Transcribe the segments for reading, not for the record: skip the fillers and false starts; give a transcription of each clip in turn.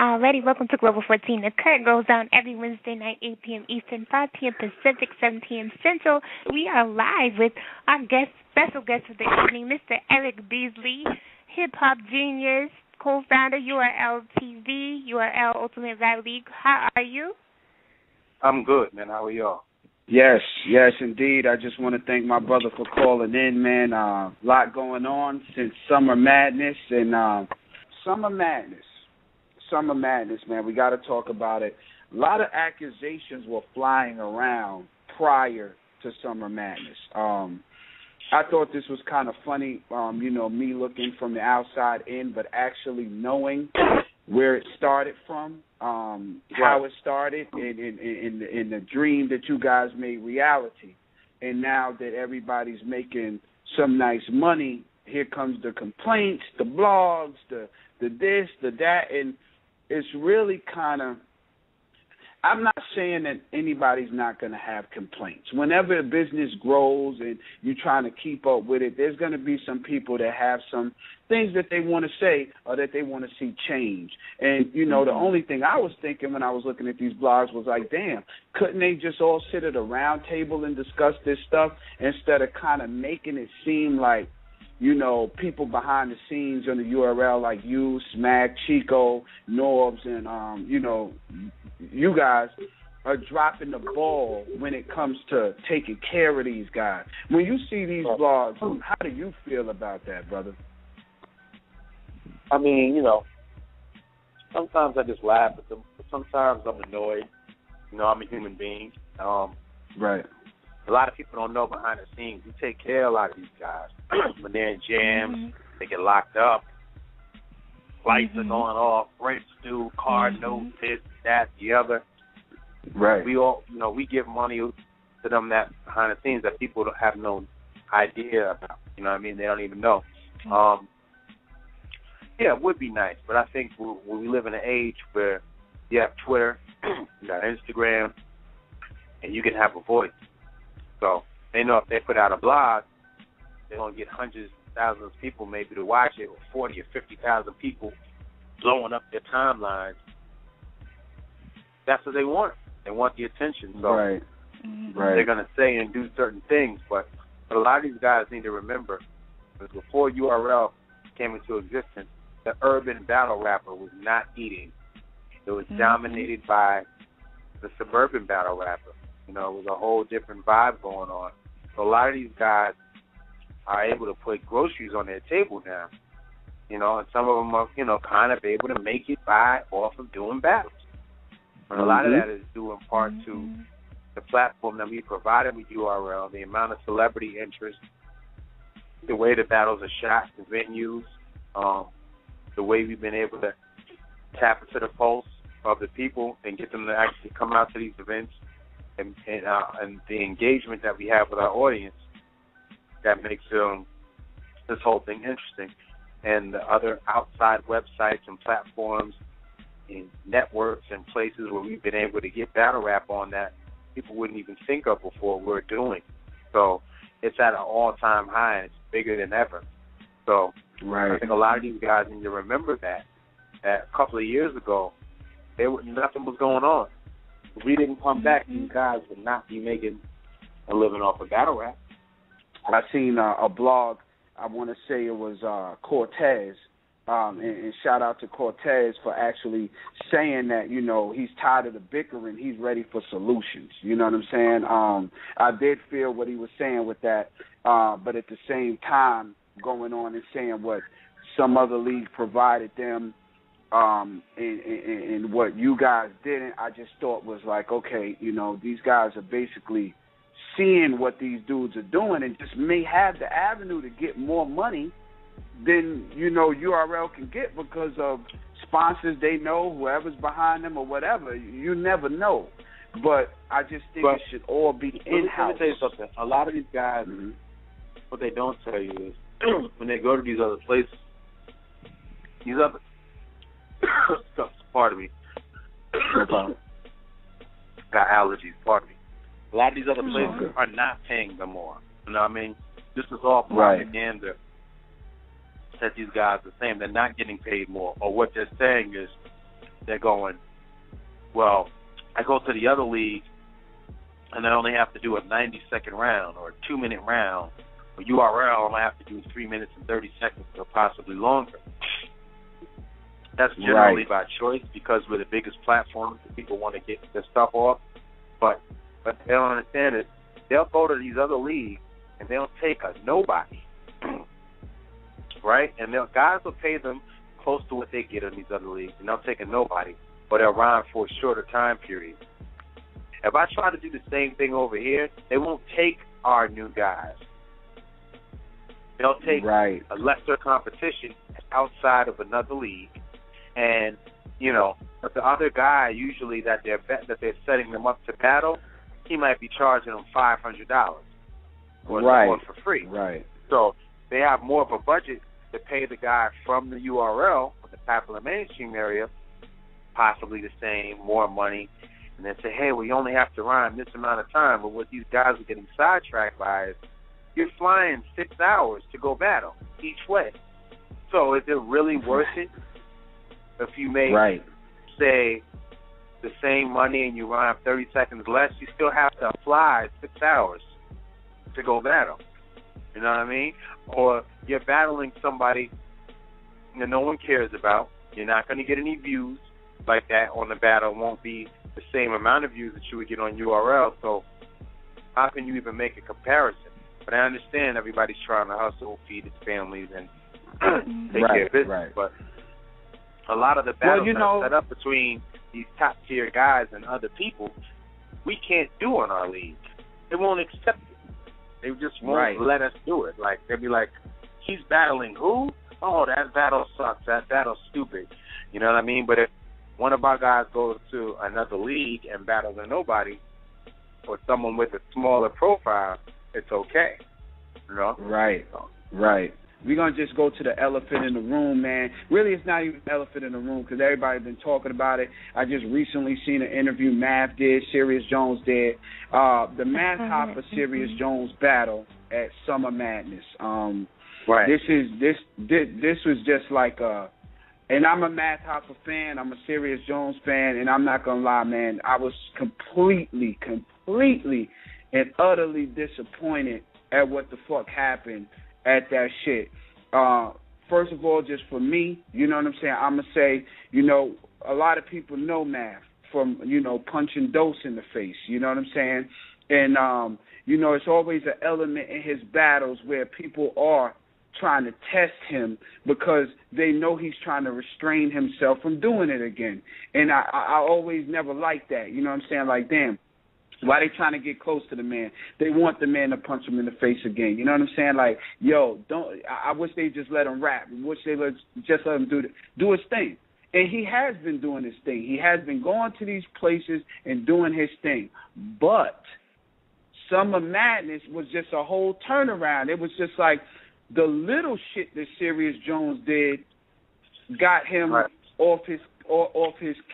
Alrighty, welcome to Global 14. The Kurt goes down every Wednesday night, 8 p.m. Eastern, 5 p.m. Pacific, 7 p.m. Central. We are live with our special guest of the evening, Mr. Eric Beasley, hip-hop genius, co-founder, URL TV, URL Ultimate Rap League. How are you? I'm good, man. How are y'all? Yes, indeed. I just want to thank my brother for calling in, man. A lot going on since Summer Madness and Summer Madness, man. We got to talk about it. A lot of accusations were flying around prior to Summer Madness. I thought this was kind of funny, me looking from the outside in, but actually knowing where it started from, how it started, in the dream that you guys made reality. And now that everybody's making some nice money, here comes the complaints, the blogs, the this, the that, and it's really kind of, I'm not saying that anybody's not going to have complaints. Whenever a business grows and you're trying to keep up with it, there's going to be some people that have some things that they want to say or that they want to see change. And, the only thing I was thinking when I was looking at these blogs was like, damn, couldn't they just all sit at a round table and discuss this stuff instead of kind of making it seem like, people behind the scenes on the URL like you, Smack, Chico, Norbs, and, you guys are dropping the ball when it comes to taking care of these guys. When you see these blogs, how do you feel about that, brother? I mean, sometimes I just laugh at them, but sometimes I'm annoyed. I'm a human being. Right. A lot of people don't know behind the scenes. We take care of a lot of these guys. When they're in jams, they get locked up. Lights are going off, rents due, car notes, this, that, the other. Right. We all, we give money to them that behind the scenes that people don't have no idea about. They don't even know. Yeah, it would be nice, but I think we live in an age where you have Twitter, you got Instagram, and you can have a voice. So they know if they put out a blog, they're going to get hundreds, thousands of people maybe to watch it, or 40 or 50,000 people blowing up their timelines. That's what they want. They want the attention. So right. They're going to say and do certain things. But a lot of these guys need to remember, because before URL came into existence, the urban battle rapper was not eating. It was dominated by the suburban battle rapper. It was a whole different vibe going on. So a lot of these guys are able to put groceries on their table now. And some of them are, kind of able to make it by off of doing battles. And a lot of that is due in part to the platform that we provided with URL, the amount of celebrity interest, the way the battles are shot, the venues, the way we've been able to tap into the pulse of the people and get them to actually come out to these events. And the engagement that we have with our audience, that makes this whole thing interesting. And the other outside websites and platforms and networks and places where we've been able to get battle rap on that people wouldn't even think of before we're doing. So it's at an all-time high, and it's bigger than ever. So I think a lot of these guys need to remember that a couple of years ago, nothing was going on. If we didn't come back, these guys would not be making a living off of battle rap. I seen a blog, I want to say it was Cortez, and shout out to Cortez for actually saying that, he's tired of the bickering, he's ready for solutions. You know what I'm saying? I did feel what he was saying with that, but at the same time going on and saying what some other league provided them, and what you guys didn't, I just thought was like, okay, these guys are basically seeing what these dudes are doing and just may have the avenue to get more money than, URL can get because of sponsors they know, whoever's behind them or whatever. You never know. But I just think it should all be in-house. Let me tell you something. A lot of these guys, what they don't tell you is when they go to these other places, pardon me. Got allergies, pardon me. A lot of these other places are not paying them more. You know what I mean? This is all propaganda that these guys are saying. They're not getting paid more. Or what they're saying is they're going, well, I go to the other league and I only have to do a 90-second round or a 2-minute round. Or URL, I have to do 3 minutes and 30 seconds or possibly longer. That's generally by choice because we're the biggest platform that people want to get their stuff off. But they don't understand it. They'll go to these other leagues and they'll take a nobody, right? And guys will pay them close to what they get in these other leagues, and they'll take a nobody, but they'll rhyme for a shorter time period. If I try to do the same thing over here, they won't take our new guys. They'll take a lesser competition outside of another league, and but the other guy usually that they're setting them up to battle, he might be charging them $500 or one for free. Right. So they have more of a budget to pay the guy from the URL, the popular mainstream area, possibly the same, more money, and then say, hey, we only have to rhyme this amount of time. But what these guys are getting sidetracked by is you're flying 6 hours to go battle each way. So is it really worth it if you make, say, the same money and you rhyme 30 seconds less? You still have to fly 6 hours to go battle. You know what I mean? Or you're battling somebody that no one cares about. You're not going to get any views like that on the battle. It won't be the same amount of views that you would get on URL. So how can you even make a comparison? But I understand everybody's trying to hustle, feed its families, and take care of business. But a lot of the battles that are set up between these top-tier guys and other people, we can't do on our league. They won't accept it. They just won't let us do it. Like, they'll be like, he's battling who? Oh, that battle sucks. That battle's stupid. You know what I mean? But if one of our guys goes to another league and battles a nobody or someone with a smaller profile, it's okay. You know? Right. We're going to just go to the elephant in the room, man. Really, it's not even an elephant in the room because everybody's been talking about it. I just recently seen an interview Math did, Serious Jones did. The Math Hoffa Serious Jones battle at Summer Madness. This was just like and I'm a Math Hoffa fan. I'm a Serious Jones fan, and I'm not going to lie, man. I was completely and utterly disappointed at what the fuck happened at that shit. First of all, just for me, you know what I'm saying, I'm going to say, a lot of people know Math from, punching Dose in the face, you know what I'm saying? And, it's always an element in his battles where people are trying to test him because they know he's trying to restrain himself from doing it again. And I always never liked that, you know what I'm saying? Like, damn. Why they trying to get close to the man? They want the man to punch him in the face again. You know what I'm saying? Like, yo, I wish they just let him rap. I wish they just let him do his thing. And he has been doing his thing. He has been going to these places and doing his thing. But Summer Madness was just a whole turnaround. It was just like the little shit that Serious Jones did got him off his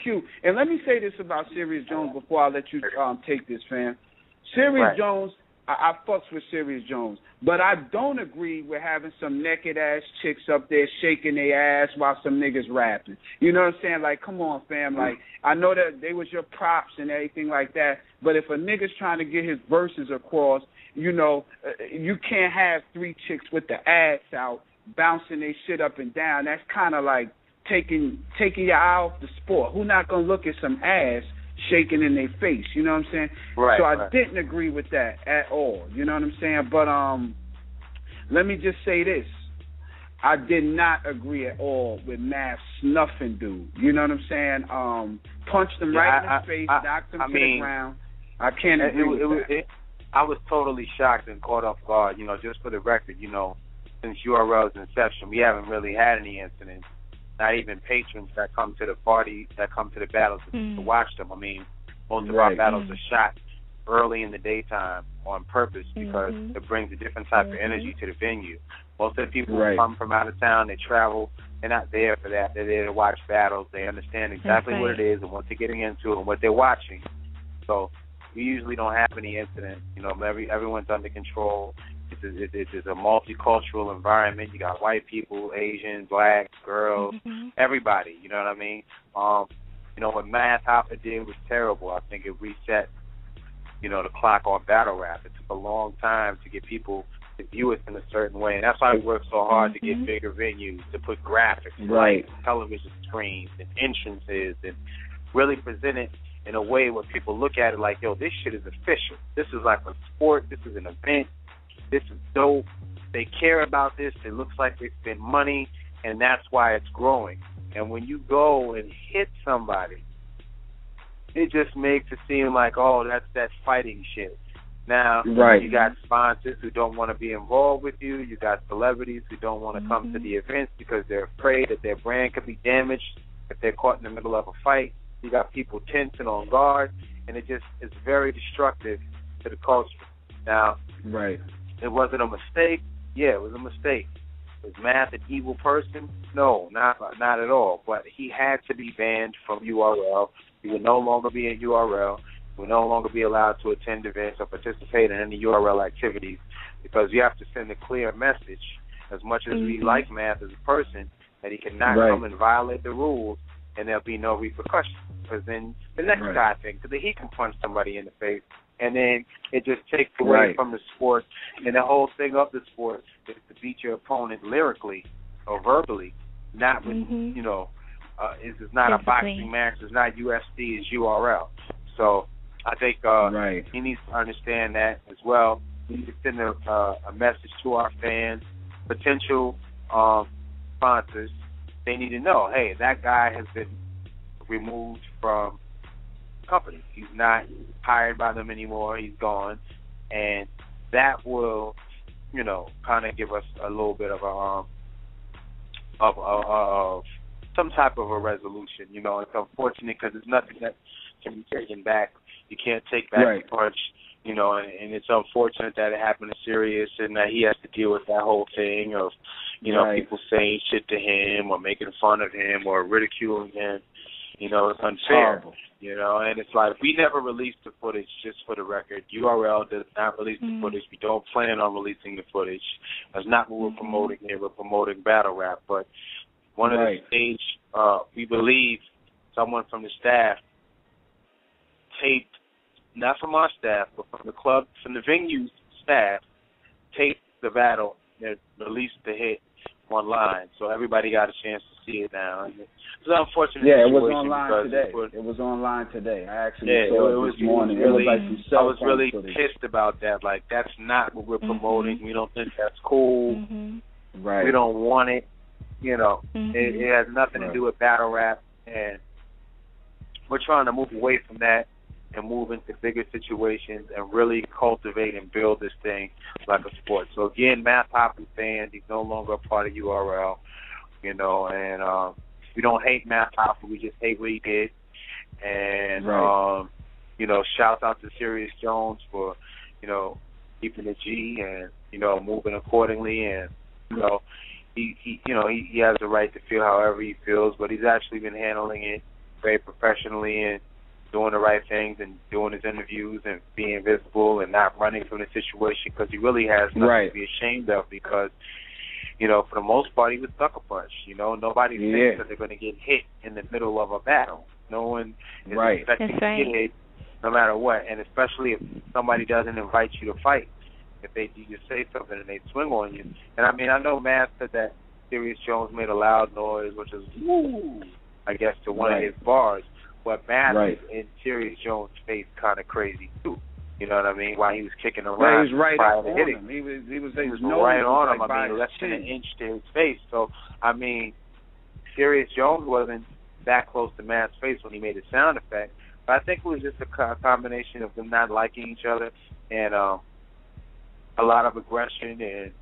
cue. And let me say this about Serious Jones before I let you take this, fam. Serious Jones, I fucks with Serious Jones, but I don't agree with having some naked ass chicks up there shaking their ass while some niggas rapping. You know what I'm saying? Like, come on, fam. Like, I know that they was your props and everything like that, but if a nigga's trying to get his verses across, you can't have 3 chicks with the ass out bouncing their shit up and down. That's kind of like taking your eye off the sport. Who not gonna look at some ass shaking in their face? You know what I'm saying? So I didn't agree with that at all. You know what I'm saying? But let me just say this: I did not agree at all with Math snuffing dude. You know what I'm saying? Punched him right in his face, knocked him to the ground. I can't agree with that. I was totally shocked and caught off guard. Just for the record, since URL's inception, we haven't really had any incidents. Not even patrons that come to the party, that come to the battles to watch them. I mean, most of our battles are shot early in the daytime on purpose because it brings a different type of energy to the venue. Most of the people who come from out of town, they travel, they're not there for that. They're there to watch battles. They understand exactly what it is and what they're getting into and what they're watching. So we usually don't have any incidents. Everyone's under control. It's a multicultural environment. You got white people, Asian, black, girls, everybody. You know what I mean? What Math Hoffa did was terrible. I think it reset, the clock on battle rap. It took a long time to get people to view it in a certain way, and that's why we work so hard to get bigger venues, to put graphics, lights, television screens, and entrances, and really present it in a way where people look at it like, yo, this shit is official. This is like a sport. This is an event. This is dope. They care about this. It looks like they spend money, and that's why it's growing. And when you go and hit somebody, it just makes it seem like, oh, that's that fighting shit. Now, you got sponsors who don't want to be involved with you. You got celebrities who don't want to come to the events because they're afraid that their brand could be damaged if they're caught in the middle of a fight. You got people tense and on guard, and it's very destructive to the culture. Now, it wasn't a mistake. Yeah, it was a mistake. Was Math an evil person? No, not at all. But he had to be banned from URL. He would no longer be in URL. He would no longer be allowed to attend events or participate in any URL activities, because you have to send a clear message, as much as we like Math as a person, that he cannot come and violate the rules, and there'll be no repercussions. Because then the next guy thinks that he can punch somebody in the face, and then it just takes away from the sport. And the whole thing of the sport is to beat your opponent lyrically or verbally, not with, this is not a boxing match. It's not UFC. It's URL. So I think he needs to understand that as well. We need to send a message to our fans, potential sponsors. They need to know, hey, that guy has been removed from the company. He's not hired by them anymore. He's gone. And that will, kind of give us a little bit of some type of a resolution. It's unfortunate because it's nothing that can be taken back. You can't take back the punch, and it's unfortunate that it happened to Sirius and that he has to deal with that whole thing of, people saying shit to him or making fun of him or ridiculing him. It's unfair, and it's like, we never released the footage, just for the record. URL does not release the footage. We don't plan on releasing the footage. That's not what we're promoting here. We're promoting battle rap. But one of the stage, we believe someone from the staff taped, not from our staff, but from the club, from the venue staff, taped the battle and released the hit online. So everybody got a chance to see it now. And it's an unfortunate situation. It was online today. It was online today. I actually saw it this morning. I was really pissed about that. Like, that's not what we're promoting. We don't think that's cool. We don't want it. It has nothing to do with battle rap, and we're trying to move away from that and move into bigger situations and really cultivate and build this thing like a sport. So again, Math Hoffa banned. He's no longer a part of URL, and we don't hate Math Hoffa. We just hate what he did. And shouts out to Sirius Jones for keeping the G and moving accordingly. And he has the right to feel however he feels, but he's actually been handling it very professionally and doing the right things and doing his interviews and being visible and not running from the situation, because he really has nothing to be ashamed of, because, for the most part, he was sucker punch. Nobody thinks that they're going to get hit in the middle of a battle. No one is expecting to get hit no matter what, and especially if somebody doesn't invite you to fight. If you just say something and they swing on you. And I know Matt said that Sirius Jones made a loud noise, which is woo, I guess, to one of his bars. But Matt is in Sirius Jones' face kind of crazy too. You know what I mean? While he was kicking around, he was right on him. He was right on him. Less than an inch to his face. So Sirius Jones wasn't that close to Matt's face when he made the sound effect. But I think it was just a combination of them not liking each other and a lot of aggression and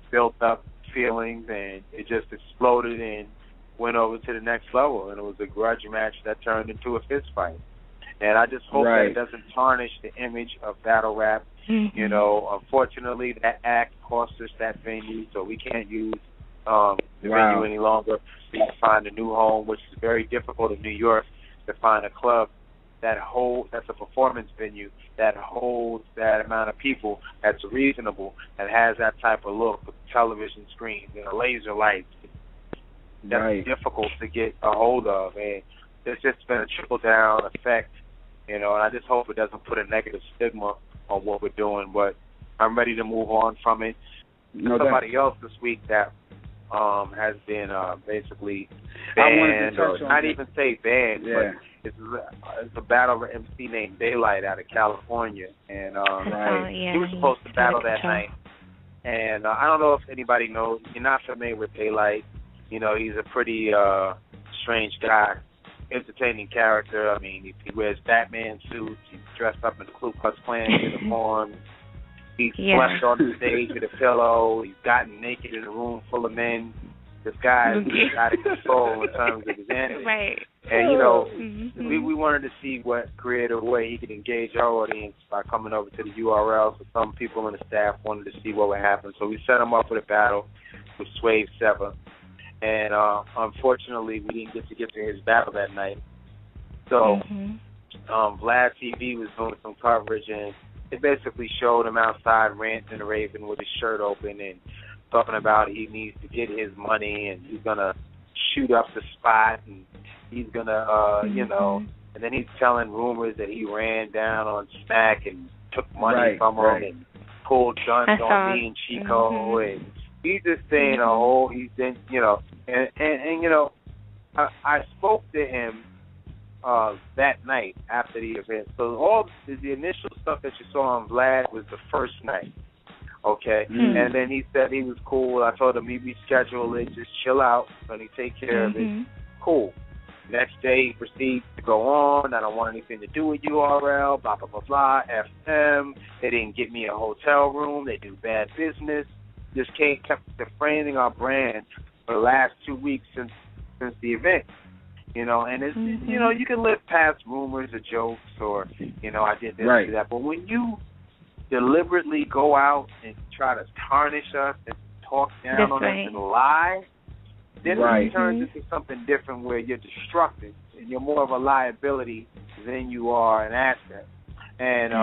built up feelings, and it just exploded and went over to the next level, and it was a grudge match that turned into a fist fight. And I just hope that it doesn't tarnish the image of battle rap. Unfortunately, that act cost us that venue, so we can't use the venue any longer. We have to find a new home, which is very difficult in New York to find a club that's a performance venue that holds that amount of people, that's reasonable, that has that type of look with television screens and laser lights. That's difficult to get a hold of, and there's just been a trickle-down effect, and I just hope it doesn't put a negative stigma on what we're doing, but I'm ready to move on from it. Somebody else this week that has been basically banned, or not even say banned, but it's a battle MC named Daylyt out of California, and he was supposed to battle that night. And I don't know if anybody knows. You're not familiar with Daylyt. He's a pretty strange guy, entertaining character. I mean, he wears Batman suits. He's dressed up in the Ku Klux Klan uniform. He's slept on the stage with a pillow. He's gotten naked in a room full of men. This guy is out of control in terms of his antics. Right. And, we wanted to see what creative way he could engage our audience by coming over to the URL. So some people in the staff wanted to see what would happen. So we set him up with a battle with Swave Sever. And unfortunately, we didn't get to his battle that night. So Vlad TV was doing some coverage, and it basically showed him outside ranting and raving with his shirt open and talking about he needs to get his money and he's going to shoot up the spot and he's going to, and then he's telling rumors that he ran down on Smack and took money from him and pulled guns on me and Chico. And he's just saying he's been, I spoke to him that night after the event. So all the initial stuff that you saw on Vlad was the first night, okay? And then he said he was cool. I told him he'd reschedule it, just chill out, and he'd take care of it. Cool. Next day he proceeds to go on. I don't want anything to do with URL, blah, blah, blah, blah, FM. They didn't get me a hotel room. They do bad business. Just kept defaming our brand for the last 2 weeks since the event. And it's, you can live past rumors or jokes or, I did this or that. But when you deliberately go out and try to tarnish us and talk down on us and lie, then it turns into something different where you're destructive and you're more of a liability than you are an asset. And,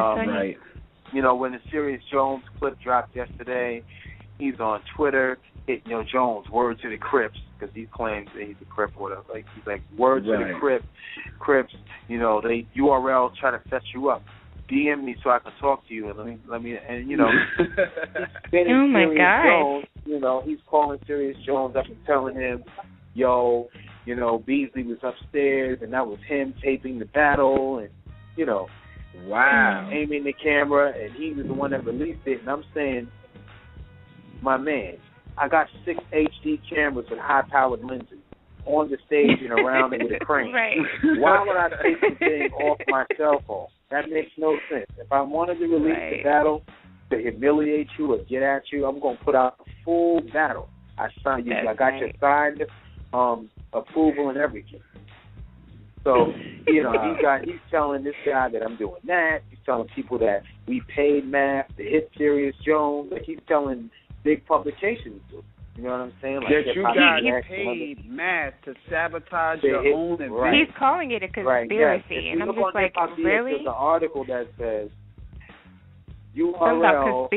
when the Sirius Jones clip dropped yesterday, he's on Twitter, Jones, word to the Crips, because he claims that he's a Crip or whatever. He's like, word to the Crips, they URL try to set you up. DM me so I can talk to you and let me he's oh my God. Jones, he's calling Sirius Jones up and telling him, Beasley was upstairs and that was him taping the battle and, aiming the camera and he was the one that released it. And I'm saying, my man, I got 6 HD cameras with high-powered lenses on the stage and around it with a crane. Why would I take the thing off my cell phone? That makes no sense. If I wanted to release the battle to humiliate you or get at you, I'm going to put out a full battle. I signed you. I got your signed approval and everything. So, he's telling this guy that I'm doing that. He's telling people that we paid Matt to hit Sirius Jones. Like, he's telling big publications. You know what I'm saying? Like that you got paid Matt to sabotage your own event. He's calling it a conspiracy. And I'm just like, really? There's an article that says URL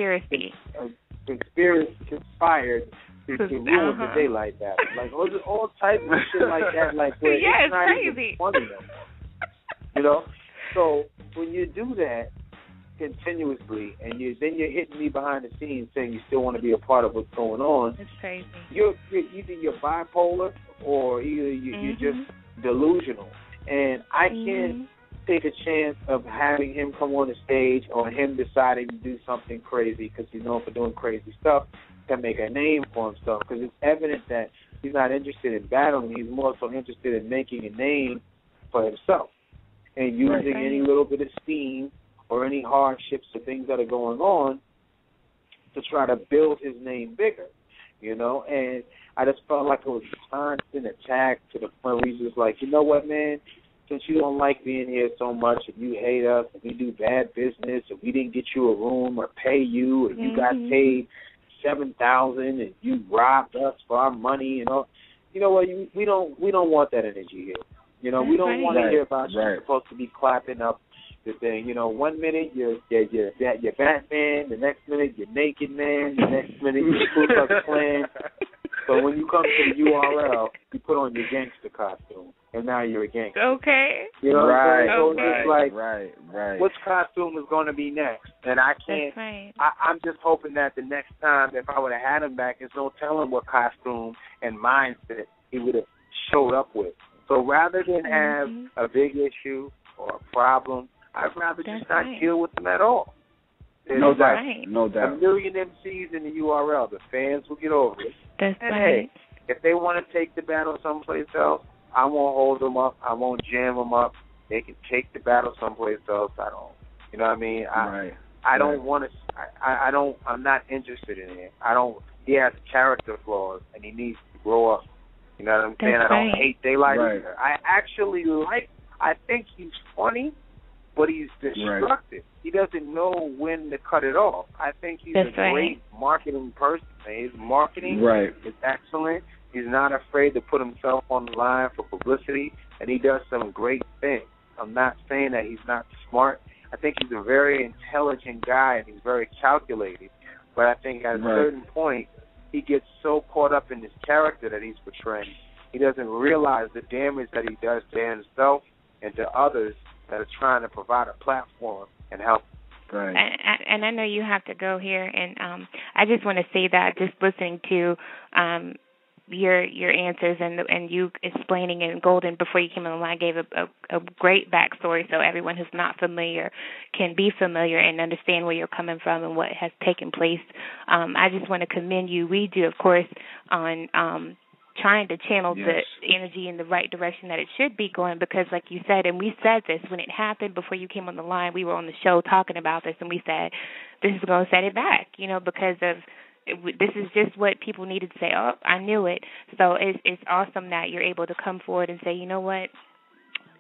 conspired to ruin the Daylyt battle. Like all types of shit like that. Like it's not crazy. Even funny though. So when you do that continuously, and then you're hitting me behind the scenes saying you still want to be a part of what's going on. It's crazy. You're bipolar or you're just delusional. And I can't take a chance of having him come on the stage or him deciding to do something crazy because he's known for doing crazy stuff to make a name for himself, because it's evident that he's not interested in battling. He's more so interested in making a name for himself and using any little bit of steam or any hardships or things that are going on to try to build his name bigger, And I just felt like it was a constant attack to the point where he's just like, you know what, man, since you don't like being here so much and you hate us and we do bad business and we didn't get you a room or pay you and you got paid $7,000 and you robbed us for our money and all, you know what, we don't want that energy here. You know, we don't want to hear about you supposed to be clapping up the thing. You know, 1 minute you're Batman, the next minute you're Naked Man, the next minute you're Ku Klux Klan. But when you come to the URL, you put on your gangster costume, and now you're a gangster. Okay. You know what I'm saying? So it's just like, right. Which costume is going to be next? And I can't. That's right. I'm just hoping that the next time, if I would have had him back, there's no telling what costume and mindset he would have showed up with. So rather than have a big issue or a problem, I'd rather just not deal with them at all. No doubt. A million MCs in the URL. The fans will get over it. That's and right. Hey, if they want to take the battle someplace else, I won't hold them up. I won't jam them up. They can take the battle someplace else. I don't. You know what I mean? I don't want to. I don't. I'm not interested in it. I don't. He has character flaws, and he needs to grow up. You know what I'm saying? I don't hate Daylyt either. I actually like. I think he's funny, but he's destructive. He doesn't know when to cut it off. I think he's a great marketing person. His marketing is excellent. He's not afraid to put himself on the line for publicity, and he does some great things. I'm not saying that he's not smart. I think he's a very intelligent guy, and he's very calculated. But I think at a certain point, he gets so caught up in his character that he's portraying. He doesn't realize the damage that he does to himself and to others that are trying to provide a platform and help. Right. And I know you have to go here, and I just want to say that just listening to your answers and you explaining in Golden before you came on the line gave a great backstory, so everyone who's not familiar can be familiar and understand where you're coming from and what has taken place. I just want to commend you. We do, of course, on trying to channel the energy in the right direction that it should be going, because like you said, and we said this when it happened before you came on the line, we were on the show talking about this, and we said this is going to set it back, you know, because of this is just what people needed to say. Oh, I knew it. So it's awesome that you're able to come forward and say, you know what,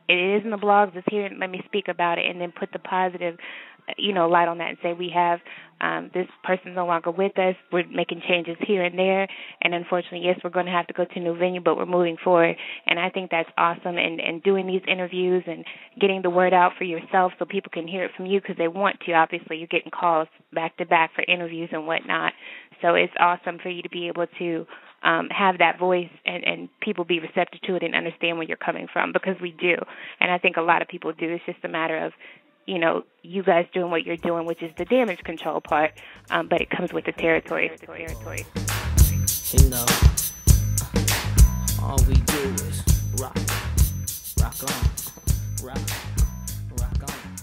it is in the blogs, it's here, let me speak about it, and then put the positive, you know, light on that and say we have this person's no longer with us. We're making changes here and there, and unfortunately, yes, we're going to have to go to a new venue, but we're moving forward. And I think that's awesome. And doing these interviews and getting the word out for yourself so people can hear it from you because they want to. Obviously, you're getting calls back to back for interviews and whatnot. So it's awesome for you to be able to have that voice and people be receptive to it and understand where you're coming from, because we do. And I think a lot of people do. It's just a matter of, you know, you guys doing what you're doing, which is the damage control part, but it comes with the territory. You know, all we do is rock on, rock on.